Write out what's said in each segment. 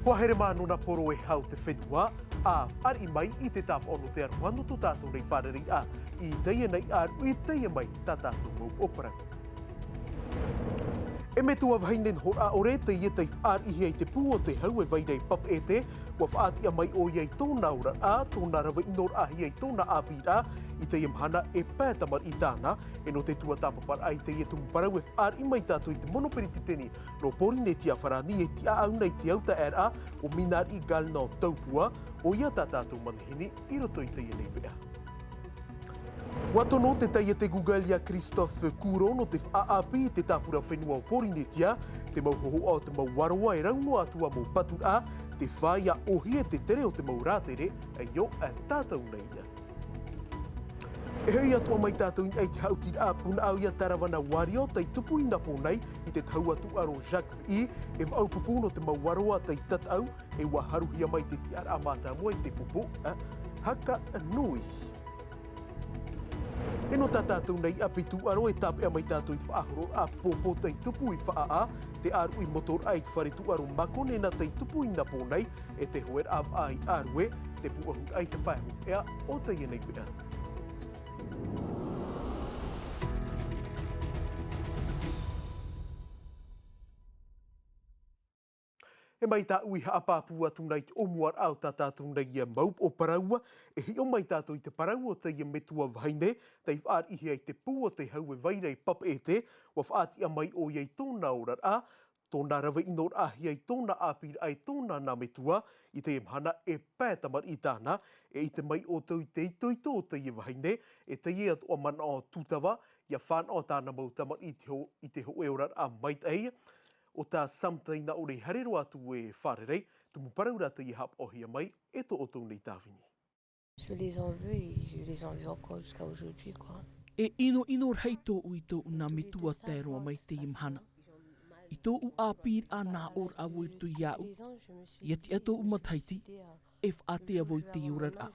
Kua here manu na poro e hau te whenua, a ari mai I te tap ono te aruano to tātou nei whaneri a I teia nei aru I teia mai tā tātou mau opera. E me tua vhainen hor a ore te ie te ar I hei te pū o te hau e vai nei pap e te, wa whaati a mai o iei tōna ora a, tōna rawa inor a hiei tōna a pira, I te imhana e pētamar I tāna, e no te tua tāpapar ai te ie tumuparau e ar I mai tātou I te monoperiti teni, no pori ne tia wharani e tia au nei te auta era, o minar I gal no taupua, o ia tā tātou manahini, I roto I te ie nei vea. Watono te taia te Gugalia Christophe Couron o te whaapi te tāpura whenua o Porinetia, te mauhoho o te mauwaroa e rauno atua mau patur a, te whaia ohia te tere o te maurātere, e yo a tātou nei ia. E hei atua mai tātou I te hautir a puna au ia tarawana wario tai tupu I napo nei I te tau atu aro Jacques V, e mau pupuno te mauwaroa tai tatau, e waharuhia mai te tiar a mātamua I te pupu, haka nui. E no tā tātou nei apitu aro e tāpea mai tātou I whaahoro a pōpō tei tupu I whaa, te aru I motor ai wharetu aro makone na tei tupu I napo nei, e te hoer av ai arue, te puahut ai te paihu ea o te ienei whia. E mai tā ui haapāpua atu nei te omuar au tā tātou nei ia maup o paraua, e hi o mai tātou I te parau o te ia metua vaine, tei whaar ihi ai te pū o te hau e vairei pap e te, wa whaati a mai o iei tōna orar a, tōna rawa inor a hi ai tōna āpir ai tōna nā metua, I te imhana e pētamar I tāna, e I te mai o tau te itoito o te ia vaine, e te ia o mana o tūtawa, ia whan o tāna mau tamar I te ho e orar a mait ei, o tā something na ore harero atu e wharerei, tumu paraura te I hap ohia mai, e to o tau nei tāwini. Je les en veux et je les en veux encore jusqu'à aujourd'hui, quoi. E ino rei tō ui tō una metua tēroa mai te imhana. I tō u āpir a nā or a voi tu iau, ia ti ato u mataiti, e whaate a voi te iurar a.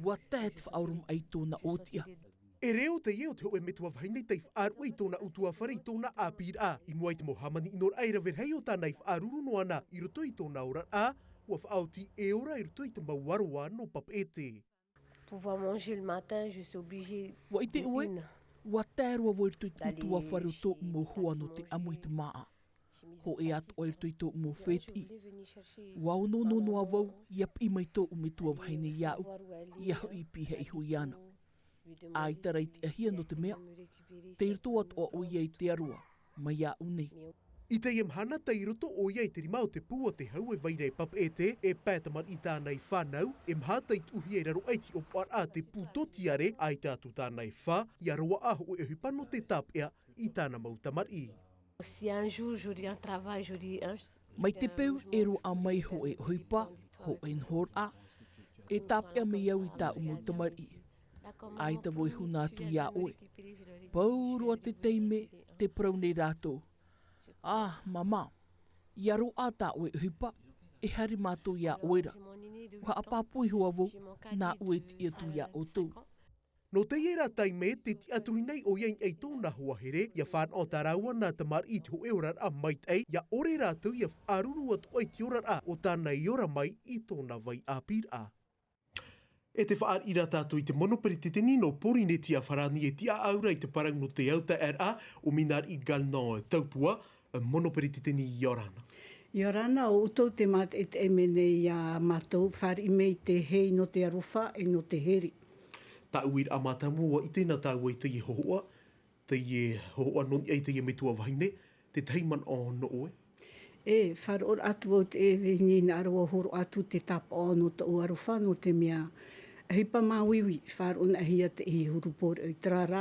Wa tēt whaurum ai tōna otia. E reo te ieo te ho e metua vainei tei whaaru I tōna utua whare I tōna āpir a. I mua I te mohamani inor aira verhei o tānei whaaruru no ana I roto I tōna ora a, ua whaauti e ora I roto I te mauaroa no pap e te. Pouvoir manger le matin, je suis obligée Wa I te oe, wa tērua voi rito I utua whare o tō mo hua no te amu I te maa. Ho e atu o rito I tō mo wheti. Wa ono no noa vau, iap I mai tō umetua vainei iau, iau I pihe I hui ana. A I tarai te ahia no te mea, te irto atu o iei te arua, mai a unei. I te imhana te roto o iei te rimau te pū o te hau e vairei pap e te, e pētamar I tānei whanau, e mha tei tuhi e raro eiti o par a te pūtotiare ai tātu tānei wha, I aroa aho e hupano te tapea I tāna mautamar I. Si un jour j'aurai un travail, j'aurai un... Mai te peu e ro a mai ho e huipa, ho e nhor a, e tapea me iau I tā umautamar I. Ai ta voi huna atu ia oe. Paurua te teime, te prau nei rātou. Ah, mama, ia ro a tā oe hupa, e hari mātou ia oera. Wa apapui hua vo, nā oe ti atu ia o tō. No te iera taime, te ti aturi nei o iei ei tōna huahere, ia whan o tā raua nā tamar I te ho eorar a mait ei, ia ore rātou ia whaaruru atu ai te orar a, o tāna I ora mai I tōna vai āpir a. E te whaar ira tātou I te monoperiti teni no Porinetia wharani e tia aura I te parau no te auta RA o minar I gal no taupua, monoperiti teni Iorana. Iorana o utou te mat e te emene ia mātou, whar I mei te hei no te aruwha e no te heri. Tā uir a mātamua I tēnā tāua I te ie hohoa, te ie hohoa non I te ie metua vaine, te teiman o no oe. E, whar or atu o te e nina aroa horo atu te tapa o no te uaruwha no te mea. Hipa māwiwi, whar ona ahia te I hurupore o I trara,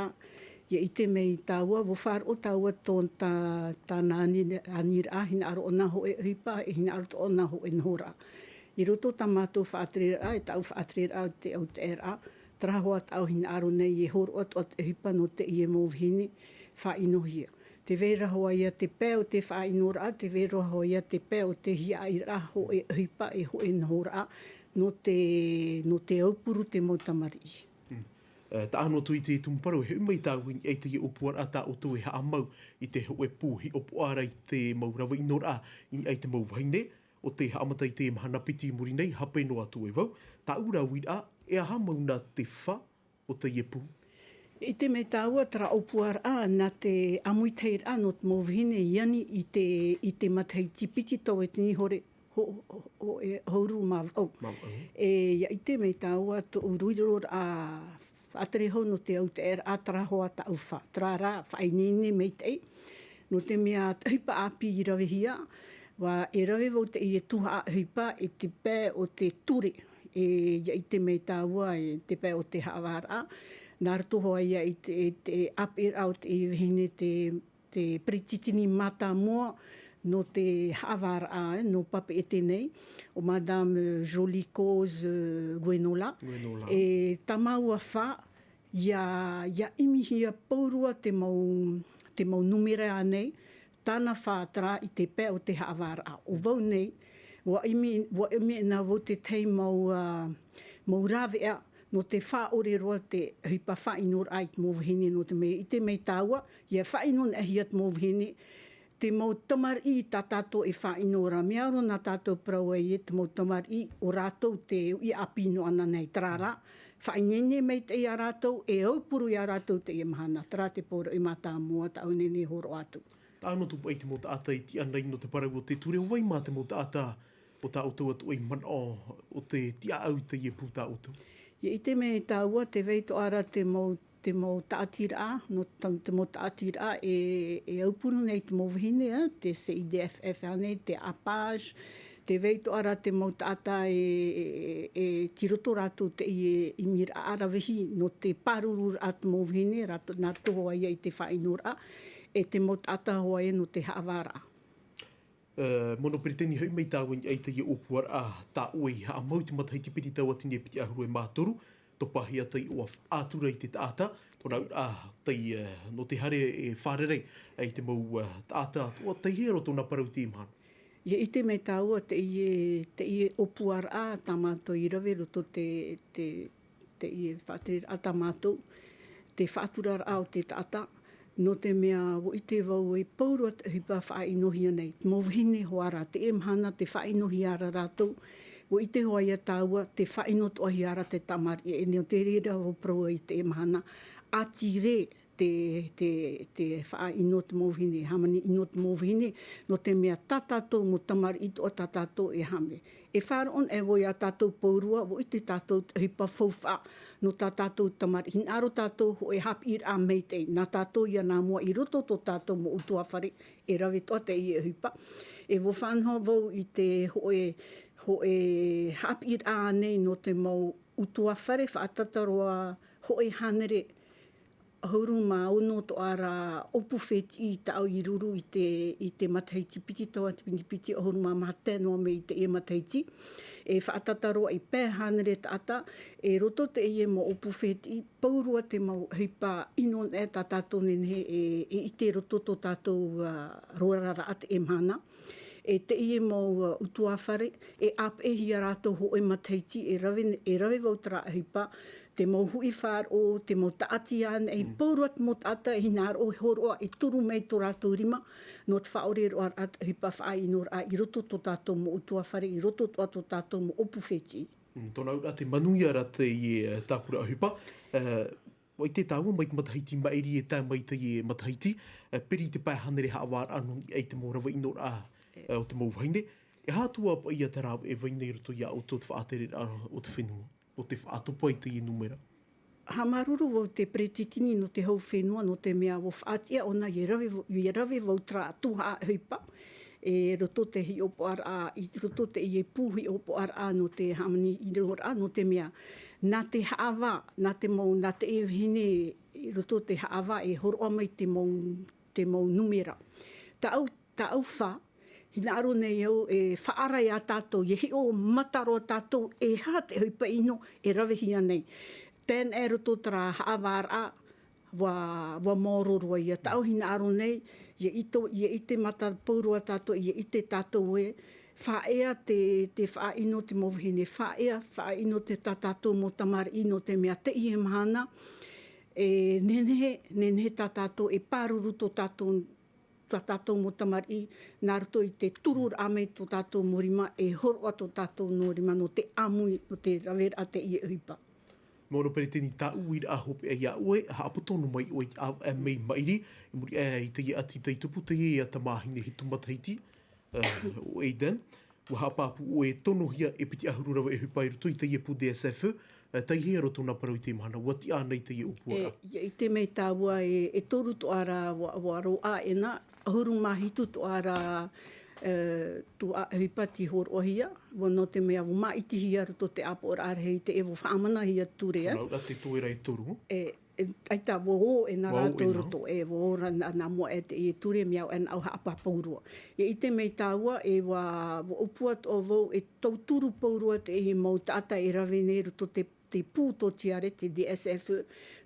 ia I te mei tāua, wo whar o tāua tōn tāna anira a, hina aro ona ho e hipa, e hina aro to ona ho e nhora. I roto tā mātou whaatrera a, e tāu whaatrera a te au te era, traho at au hina aro nei e horo at e hipa no te I e mōwhine, wha inohia. Te vera hoa ia te pēo te wha inora a, te vera hoa ia te pēo te hia I raho e hipa e ho e nhora a, no te aupuru te mautamari. Ta ano tui te tumparo he umai tāwini ei te upuar a tā o tui ha amau I te ho e pūhi o puara I te maurawa inora I ei te mauwaine o te haamatai te mahana piti muri nei, hape no atu e vau. Ta ura wira, e aha mauna te wha o te iepu. I te me tāua tara opuar na te amuiteir no te mōwhine iani i te matai tipiti tau e tini hore ho e hauru mawau. Ia i te me tāua to uruiror whaatere hau no te au te atara hoa ta au wha. Trara whainene mei tei. No te mea hipa api i rawe hia. Wa e rawe vau te i e tuha hipa e te pē o te ture. Ia i te me tāua e te pē o te haawara. Nā rato hoa ia i te up out i vihine te prititini mata mua no te haawara no pape e tenei o Madame Jolie Cause Gwenola. E tamaua wha ia imihia paurua te mau numere anei tāna whātara i te pē o te haawara. O vau nei, wa imi na vau te tei mau rawea no te wha ore roa te hipa whainor ait mōwhine no te mea. I te mei tāua, ia whainon e hiat mōwhine, te mau tamar i tā tātou e whainora. Mea ro nā tātou praua i te mau tamar i o rātou te i apino ana nei trara. Whainene mei te i a rātou, e aupuru i a rātou te i mahana. Tara te pōra i mata mua, ta aunene horo atu. Tā no tu pai te mo ta ata i ti anai no te parau o te ture, o vai mā te mo ta ata o ta auto atu i man o te tia au te iepu ta auto. I te me tāua te veito ara te mau taatira, no te mau taatira e aupuru nei te mōwhine, te CIDFF ane, te APAJ, te veito ara te mau taata e tiroto rātou te i mira arawehi no te parurur at mōwhine, nā tohoa ia i te whainora, e te mau taata hoa e no te haawara. Mono periteni hau mei tāwen ai te i opuar tā oi ha mau te matai te piti tau atini e piti ahuru e mātoru, topahi atai o ātura i te tāta, tōna tai no te hare e whārerei ai te mau tāta, o te hero tōna parau te imahana. Ia i te me tāua te i opuar tā mātou i rawe roto te i whātere a tā mātou, te whāturar o te tāta, no te mea o i te wau e paurua te hipa whainohia nei. Mōwhine hoara, te emhana, te whainohi ara rātou. O i te hoa ia tāua, te whainot ohi ara te tamari. E neo te rera o proa i te emhana. Ati re te whainot mōwhine, hamani inot mōwhine, no te mea tātātou mo tamari ito o tātātou e hame. E whāron e voi a tātou paurua, o i te tātou hipa whauwha, no tātou tamari. Hin aro tātou ho e hapi ir a meitei. Nā tātou ia nā mua i roto tō tātou mo utua whare e rawe toa te i e hipa. E wo whanhoa vau i te ho e hapi ir a nei no te mau utua whare whaatataroa ho e hanere hauru mā ono to ara opu wheti i tau i ruru i te mataiti piti taua te piti hauru mā mahate noa me i te e mataiti. E whaatataroa i pēhanere tāta, e roto te e mo opu wheti, paurua te mau hipa inon e tā tātou nene e i te roto tō tātou roarara at e mana. E te i mau utua whare, e ap e hia rātou ho e mataiti, e rawe vautara hipa, te mau hui whāro, te mau taati ane, e pauruat mo taata e hinaro o horoa e turu mei tō rātou rima, no te whaore roa at hipa whainor a i roto tō tātou mo utua whare, i roto tō tātou mo opu wheti. Tōna ura te manuia ra te i tāpura a hipa. Wai te tāua mai te mataiti maeri e tā mai te i mataiti, peri te pāhanere haawār anu i te mō rawa inor o te mauhaine. E hātua pa ia te rāw e vainei roto ia o tō te whaatere o te whenua. O te whaatopa i te i numera. Ha maruru o te pretitini no te hau whenua, no te mea o whaatia ona i rawe vautra tuha hipa. E roto te hi opo ara, i roto te i e pūhi opo ara no te hamani i rora, no te mea. Nā te haava, nā te e hine, i roto te haava e horoa mai te mau numera. Ta au wha, hina aro nei au e whaarai a tātou, e hi o mataro a tātou e hā te hipa ino e rawehia nei. Tēn e roto tara haawara wa mōroroa ia. Tau hina aro nei, ia i te mata paurua tātou, ia i te tātou e, whaea te whaino te mōwhine, whaino te tātou mo tamari ino te mea te i mahana, e nenhe tātou e pāruru tō tātou tā tātou mo tamari, nā rato i te turur ame tō tātou morima, e horo ato tātou morima no te amui, no te rawera te ia uipa. Mono pere tēni tā ui a hope e ia oe, ha apotono mai oe a mei mairi, i muri i te ia ati tei tupu, te ia ta mahine he tumataiti, o Aidan. Wa hapapu oe tono hia e piti ahuru rawa e hupai roto i te ia pu DSF, tai hea roto nā parau i te mahana, wati ānei te ia upuara. I te mei tāua e toru to ara wa roa e nā, ahuru mahitu to ara tu a hipati horohia, wa no te mea wa maiti hia roto te apo ora arhei te ewo whaamana hia turea. Nau, a te toera e toru. Ai tā wo e nā rātou roto, wo ora nā mua e te i ture miau e nau haapa paurua. I te mei tāua e wa upuat o vau e tauturu paurua te i mau tāta e rawene roto te pū tō tiare, te DSF,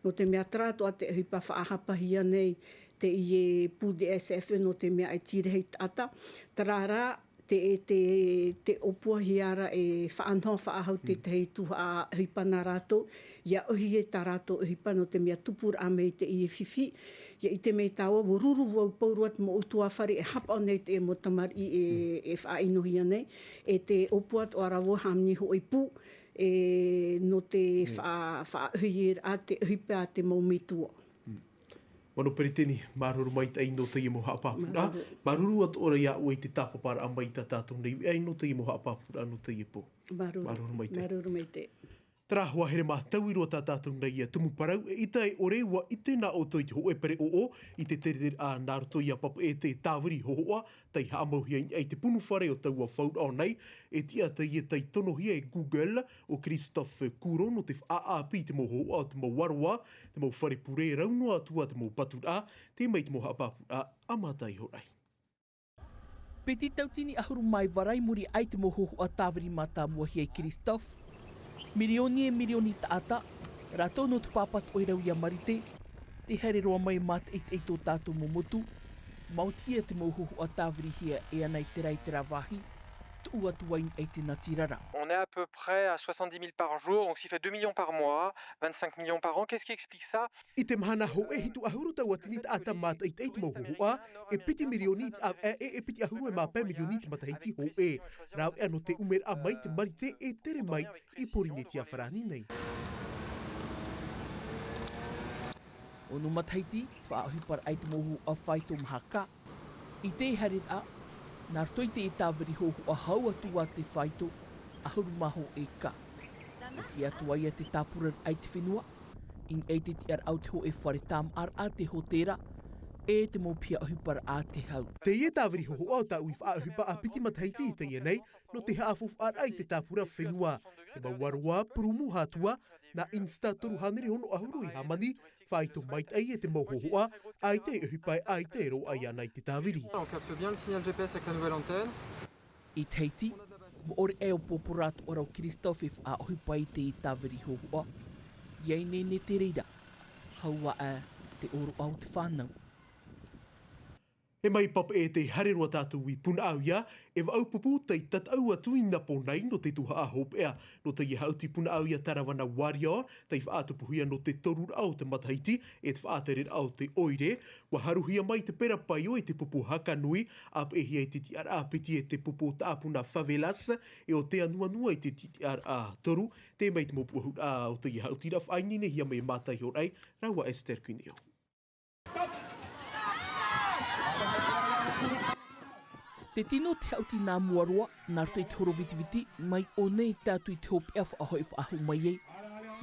no te mea trato a te hipa whaahapa hia nei, te i e pū DSF, no te mea e tirehei tāta. Tarara, te opua hiara e whaanho whaahau te hei tuha a hipa nā rātou, ia uhi e tā rātou hipa no te mea tupur a mei te i e whiwhi. Ia i te mei tāua, wo ruru wau pauruat mo utua whare e hapa o nei te e mo tamari e whainohia nei, e te opuat o arawo hamni ho i pū, no te whaahui a te hipa a te maumitua. Mano pere tēni, maruru mai te aino te i mo haapapura. Maruru at ora ia oe te tāpapara a mai tā tātou nei, aino te i mo haapapura no te i po. Maruru mai te. Maruru mai te. Tara hoa here mā tauiro tā tātou nei tumu parau, i tai ore wa i te nā o toi te hoe pere o, i te tere a nā roto i a papa e te tāwiri hohoa, tai haamauhia i te punu whare o taua whaut o nei, e tia tai e tai tonohia e Google o Christophe Couron o te whaapi te mo hoa o te mo waroa, te mo whare pure raunoa atua te mo patura, te mai te mo haapapura a mātai horai. Peti tautini ahuru mai warai muri ai te mo hoa tāwiri mata mua hia i Christophe, Mirioni e mirioni taata, rato no te pāpat oirau ia marite, te here roa mai mata i tō tātou momotu, mautia te mohuhu a tāwiri hia e anai te rei te rawahi, tu ua tuain e te natirara. On est à peu près à 70 000 par jour, donc ce qui fait 2 millions par mois, 25 millions par an. Qu'est-ce qui explique ça? I te mahana ho e hitu ahuru tau atini ata mata i te mohuhua, e piti milioni e piti ahuru e mapē milioni te matahiti ho e. Rau e ano te umera a mai te marite e tere mai i porine tia wharani nei. O no matahiti, whaahupar ai te mohu a whaito mahaka. I te harir a, nā rtoi te e tāwiri hohu a hau atua te whaito, ahuru maho e ka. O ki atua ia te tāpurar ai te whenua, in e te ar au te ho e whare tam ar a te hotera, e te mo pia ahupar a te hau. Te ie tāwiri hoho au tā ui whaahupa a piti matahiti i te ie nei, no te haafof ar ai te tāpura whenua. Te mawarua purumu hatua, na insta toru haneri hono ahuru i hamani, whaito mait ai e te mohohoa, ai te uhipai ai te ero ai anai te tāwiri. On capte bien le signal GPS avec la nouvelle antenne. I teiti, mo ore e o poporato ora o Christophe a ohipai te i tāwiri hohoa. Iei ne te reira, haua a te oro au te whānau. He mai papa e te hareroa tātou i puna au ia, e wa aupupu tei tatau atu i napo nei no te tuha a hopea, no te i hauti puna au ia tarawana warrior, tei whaatupuhia no te torur au te matahiti, e te whaaterer au te oire, wa haruhia mai te pera pai o e te pupu haka nui, ap e hia i titi ar a piti e te pupu taapuna favelas, e o te anua nua i te titi ar a toru, te mai te mopu ahut a o te i hauti raf ainine hia mai mātai horai, raua Esther Quineo. Te tino te auti nā muaroa, nā rtoi te horo vitiviti, mai o nei tātui te hope awha ahoi whaahu mai ei,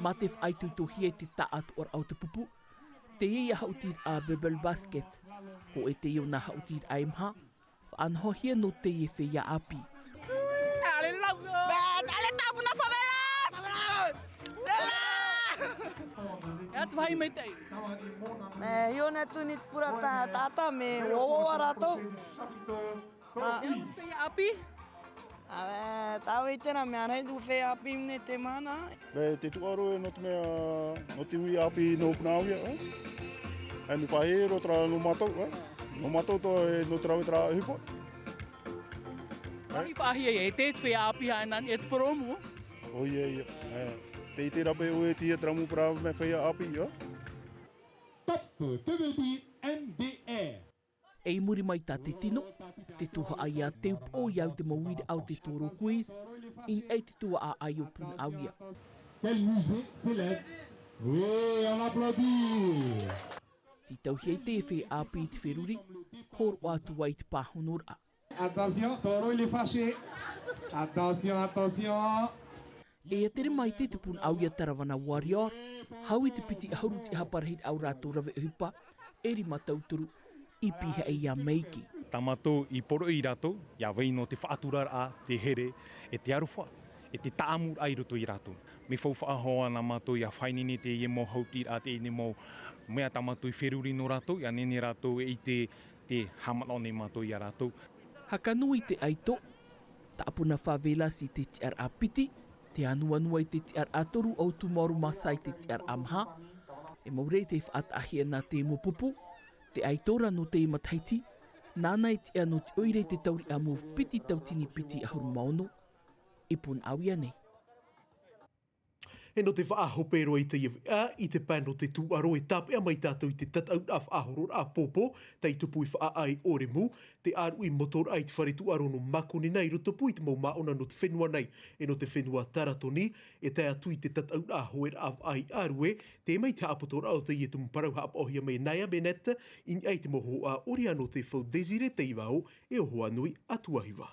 mā te whaitui tohia te taat or au te pupu, te iei a hautir a Bebel Basket, ho e te iau nā hautir a imha, whaanhohia no te ie whea api. Ale tāpuna favelas! E atu hai mai tei? Iona tunit pura tata me wowoa rato. E atu whea api? Tau i tēnā mea nei tu whea api mne te mana. Te tuaro e no te mea, no te ui api no punauia. E mi whahe ro tra no matou. No matou to e no trau e tra hipo. Ai whahia e te whea api hainan e te poromu. O ie. Te i te rape o e tia tramu pra me whea api. E Ei muri mai tā te tino, te tuha ai a te upo iau te mawiri au te toro quiz, in ei te tua a ai o pun au ia. Quel musée s'élève? Oui, on applaudit! Ti tau hei te whi a pi te wheruri, hor o atu wai te pāhonora. Attention, toro il est fâché. Attention, attention! E a tere mai te pun au ia taravana warrior, hau i te piti ahuru te haparahit au rātou rawe uhipa, eri matauturu, i piha e ia meiki. Tamato i poro i rato, ia weino te whaaturara a, te here, e te aruwha, e te taamur ai roto i rato. Me whau whaahoa na mato ia whainini te ie mo hautir a te ine mo mea tamato i wheruri no rato, ia nene rato i te hamalone mato i a rato. Hakanui te aito, taapuna whawela si te tiar a piti, te anuanua i te tiar a toru au tumoru masai te tiar a maha, e maurei te whaatahia nā te mopupu, te aitora no te imataiti, nāna i te anu te oire te tauri a move piti tautini piti ahuru maono, ipun awia nei. E no te whaahopero i te iwi i te pano te tūaro e tāpea mai tātou i te tatau a whaahoror a pōpō, tei tupu i whaai ore mu, te aru i motor ai te whare tūaro no makone nei roto pui te mau maona no te whenua nei, e no te whenua taratoni, e te atu i te tatau a hoer a ai arue, te mai te apotora o te i tumu parau haap ohia me naia beneta, in ai te moho a ori ano te whau desire te iwao, e oho anui atuahiwa.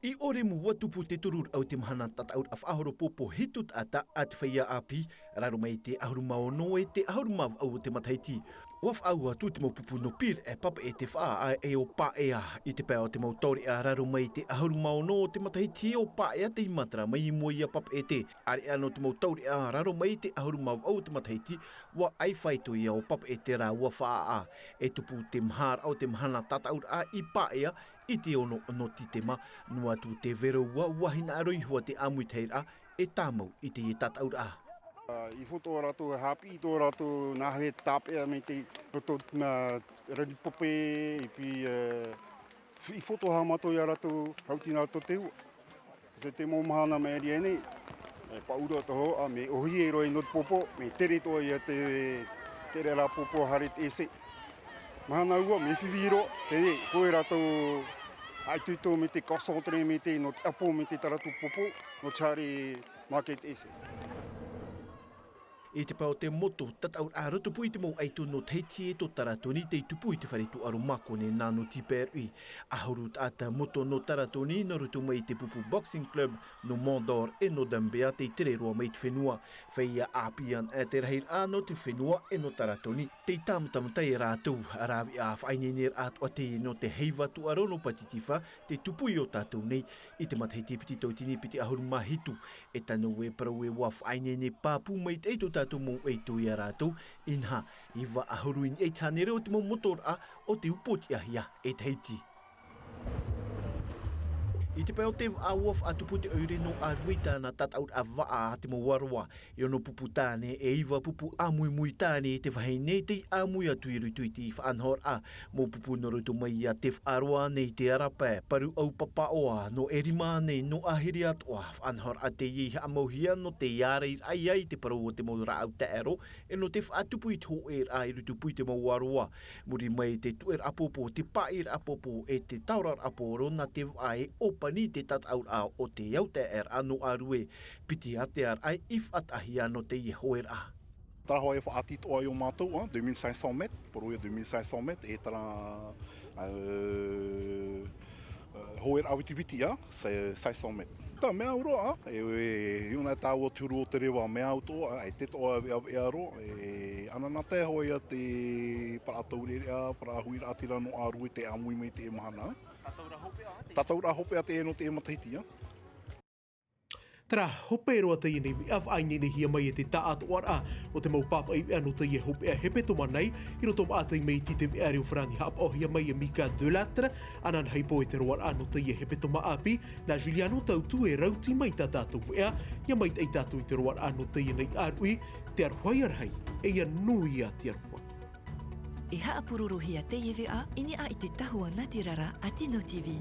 I ore mu watupu te turur au te mahana tataut a whaahoro popo hitut ata a te whaia api, raro mai te ahuru maono e te ahuru maw au te mataiti. Waf au atu te maupupu no pir e papa e te whaa e o pa ea i te pēo te mautori a raro mai te ahuru maono o te mataiti e o pa ea te imatara mai i mua ia papa e te. Are ano te mautori a raro mai te ahuru maw au te mataiti wa ai whaito ia o papa e te rā ua whaa e tupu te mahar au te mahana tataut a i pa ea i te ono no titema, nua tu te vero ua wahina aroi hua te amuiteira e tāmau i te tataut a. I whoto rato hapi, i tō rato nāhe tāpea me te roto na rani pope, i pi i whoto hamato i rato hautina rato te ua. Se te mō mahana me eri ene, paura toho, a me ohi e roi not popo, me tere toa ia te rera popo haret ese. Mahana ua, me whiwhiro, te re, koe rato ai tuito me te kasantre me te no apo me te taratu popo, no chare market ese. I te pao te moto, tataur a rotupu i te mou aitu no teiti e to taratoni te tupu i te wharetu aro makone nāno tiperui. Ahuru tāta moto no taratoni no rutu mai te pupu boxing club no Mondor e no Dambea te tere roa mai te whenua. Whaia apian e te rahir ano te whenua e no taratoni. Te tamtamata e rātou, arawi a whainenir atu a te no te heiva tu aro no patitifa, te tupu i o tātou nei, i te matahiti piti tautini piti ahuru mahitu. E tano e parau e wa whainene pāpū mai te eito tātou mō eitu i a rātou, inha, i wa ahuruin e tāne reo te mō motor a o te upoti ahia e teiti. I te pēo te awaf a tupu te oire no a ruita na tataut a waa a te mowarua. I ono pupu tāne e iwa pupu amui mui tāne e te whahei nei te amui atu i rutuiti i whaanhor a. Mō pupu no rutu mai a te whaaroa nei te arapē. Paru au papa oa no erima nei no ahiri atoa. Whaanhor a te iha amauhia no te iarei ai ai te paru o te maura au te ero. E no te whaatupu i tō er a i rutupu i te mowarua. Muri mai te tuer apopo, te pair apopo e te taurar aporo na te ai opa ni te tataut a o te iau te anu arue, piti a te ar ai if atahi ano te ihoer a. Traho e whaatito ai o mātou, 2500 met, poro e 2500 met, e tara hoer awitibiti, 600 met. Tā mea uroa, e una tāua turu o te rewa mea autoa, e te toa e aro, e ananate hoi a te parataurere parahuira atira no arue te amui me te mahana. Tataura hope a te eno te matahiti, Tara hope roa te ine av ainene hia mai e te taatoar a o te mau papa i anu te ie hope a hepe toma nei i roto maatai mei ti te viare o frani hap o hia mai e Mika de Latre anan haipo e te roar anu te ie hepe toma api na Juliano tautu e rauti mai ta tātou vea ia mai te tātou i te roar anu te ie nei arui te arhuai arhai e ia nui a te arhua. E haapururu hia te ie vea ini a i te tahua natirara a Tino TV.